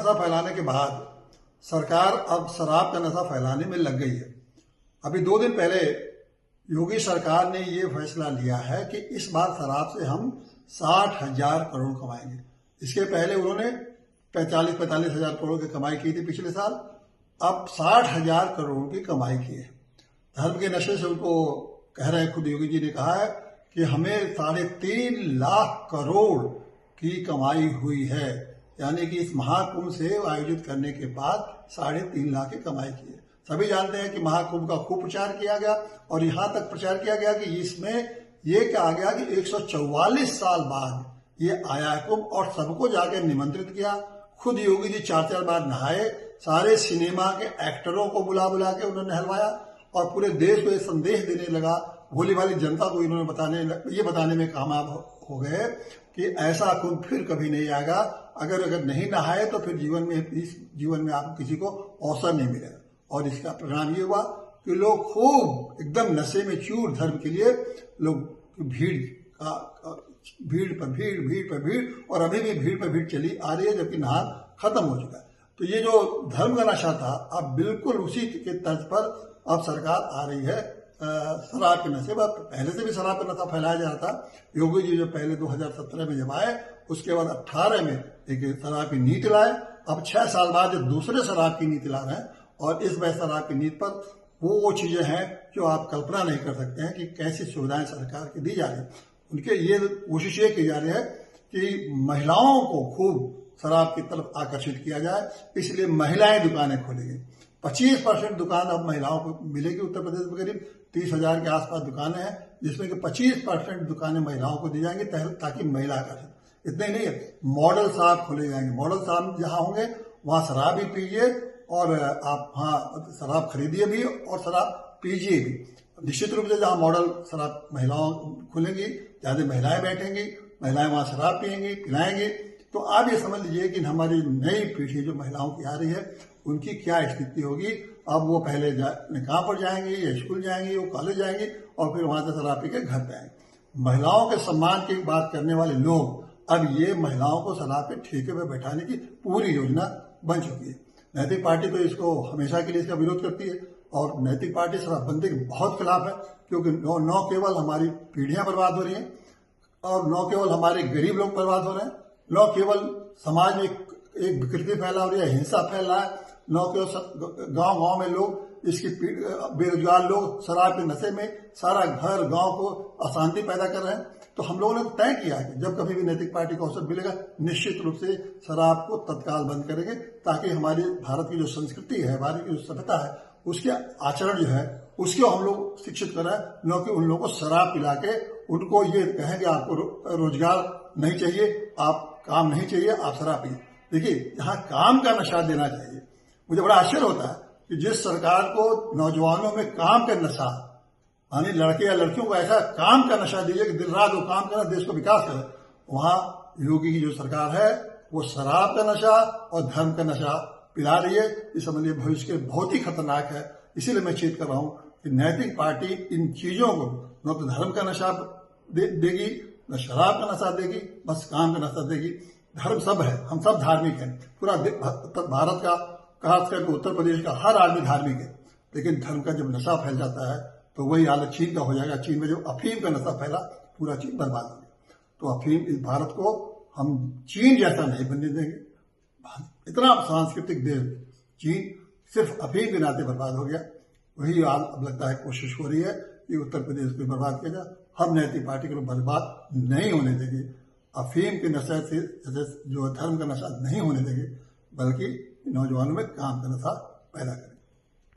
नशा फैलाने के बाद सरकार अब शराब का नशा फैलाने में लग गई है। अभी 2 दिन पहले योगी सरकार ने ये फैसला लिया है कि इस बार शराब से हम 60,000 करोड़ कमाएंगे। इसके पहले उन्होंने 45 हजार करोड़ की कमाई की थी पिछले साल, अब 60,000 करोड़ की कमाई की है। धर्म के नशे से उनको कह रहे हैं, खुद योगी जी ने कहा है कि हमें 3.5 लाख करोड़ की कमाई हुई है, यानी कि इस महाकुंभ से आयोजित करने के बाद 3.5 लाख की कमाई की है। सभी जानते हैं कि महाकुंभ का खूब प्रचार किया गया और यहां तक प्रचार किया गया कि इसमें यह कहा गया कि 144 साल बाद ये आया है कुंभ, और सबको जाकर निमंत्रित किया। खुद योगी जी 4 बार नहाए, सारे सिनेमा के एक्टरों को बुला बुला के उन्होंने नहलवाया और पूरे देश को ये संदेश देने लगा, भोली भाली जनता को इन्होंने ये बताने में कामयाब हो गए कि ऐसा कुंभ फिर कभी नहीं आएगा। अगर नहीं नहाए तो फिर जीवन में आपको किसी को अवसर नहीं मिलेगा। और इसका परिणाम ये हुआ कि लोग खूब एकदम नशे में चूर, धर्म के लिए लोग भीड़ पर भीड़, और अभी भी भीड़ पर भीड़ चली आ रही है, जबकि नहार खत्म हो चुका है। तो ये जो धर्म का नशा था, अब बिल्कुल उसी के तर्ज पर अब सरकार आ रही है शराब के नशे पर। पहले से भी शराब का नशा फैलाया जा रहा था। योगी जी जो पहले 2017 में जब आए, उसके बाद 18 में एक शराब की नीति लाए। अब 6 साल बाद जो दूसरे शराब की नीति ला रहे हैं, और इस बार शराब की नीति पर वो चीजें हैं जो आप कल्पना नहीं कर सकते हैं कि कैसी सुविधाएं सरकार की दी जा रही है। उनके ये कोशिश ये की जा रही है कि महिलाओं को खूब शराब की तरफ आकर्षित किया जाए, इसलिए महिलाएं दुकानें खोलेंगी। 25% दुकान अब महिलाओं को मिलेगी। उत्तर प्रदेश में करीब 30,000 के आसपास दुकानें हैं, जिसमें कि 25% दुकानें महिलाओं को दी जाएंगी ताकि महिला आकर्षित। इतने ही नहीं है, मॉडल शॉप खोले जाएंगे। मॉडल शॉप जहां होंगे वहां शराब भी पीजिए और आप वहां शराब खरीदिए भी और शराब पीजिए भी। निश्चित रूप से जहां मॉडल शराब महिलाओं खुलेंगी, ज्यादा महिलाएं बैठेंगी, महिलाएं वहां शराब पियेंगी, पिलाएंगी। तो आप ये समझ लीजिए कि हमारी नई पीढ़ी जो महिलाओं की आ रही है, उनकी क्या स्थिति होगी। अब वो पहले कहाँ पर जाएंगी, या स्कूल जाएंगी, वो कॉलेज जाएंगी, और फिर वहां से शराब पी के घर पे आएंगे। महिलाओं के सम्मान की बात करने वाले लोग अब ये महिलाओं को शराब के ठेके पर बैठाने की पूरी योजना बन चुकी है। नैतिक पार्टी तो इसको हमेशा के लिए इसका विरोध करती है, और नैतिक पार्टी शराबबंदी के बहुत खिलाफ है, क्योंकि न केवल हमारी पीढ़ियां बर्बाद हो रही हैं, और न केवल हमारे गरीब लोग बर्बाद हो रहे हैं, न केवल समाज में एक विकृति फैला हो रही है, हिंसा फैल रहा है, न केवल गांव में लोग इसकी बेरोजगार लोग शराब के नशे में सारा घर गांव को अशांति पैदा कर रहे हैं। तो हम लोगों ने तय किया है कि जब कभी भी नैतिक पार्टी को अवसर मिलेगा, निश्चित रूप से शराब को तत्काल बंद करेंगे, ताकि हमारी भारत की जो संस्कृति है, भारत की जो सभ्यता है, उसके आचरण जो है उसको हम लोग शिक्षित करें, न कि उन लोगों को शराब पिला के उनको ये कहें कि आपको रोजगार नहीं चाहिए, आप काम नहीं चाहिए, आप शराब पिए। देखिए, यहाँ काम का नशा देना चाहिए। मुझे बड़ा आश्चर्य होता है कि जिस सरकार को नौजवानों में काम का नशा, यानी लड़के या लड़कियों को ऐसा काम का नशा दीजिए कि दिन रात वो काम करे, देश को विकास करे, वहां योगी की जो सरकार है वो शराब का नशा और धर्म का नशा पिला रही है। इस समझिए भविष्य के बहुत ही खतरनाक है। इसीलिए मैं चेत कर रहा हूं कि नैतिक पार्टी इन चीजों को न तो धर्म का नशा देगी, न शराब का नशा देगी, बस काम का नशा देगी। धर्म सब है, हम सब धार्मिक हैं। पूरा भारत का, खास करके उत्तर प्रदेश का हर आदमी धार्मिक है, लेकिन धर्म का जब नशा फैल जाता है तो वही हालत चीन का हो जाएगा। चीन में जो अफीम का नशा फैला, पूरा चीन बर्बाद हो गया। तो अफीम इस भारत को हम चीन जैसा नहीं बनने देंगे। इतना सांस्कृतिक देश चीन सिर्फ अफीम के नाते बर्बाद हो गया। वही अब लगता है कोशिश हो रही है कि उत्तर प्रदेश को बर्बाद किया जाए। हम नैतिक पार्टी को बर्बाद नहीं होने देंगे। अफीम के नशे से जो धर्म का नशा नहीं होने देंगे, बल्कि नौजवानों में काम का नशा पैदा करें।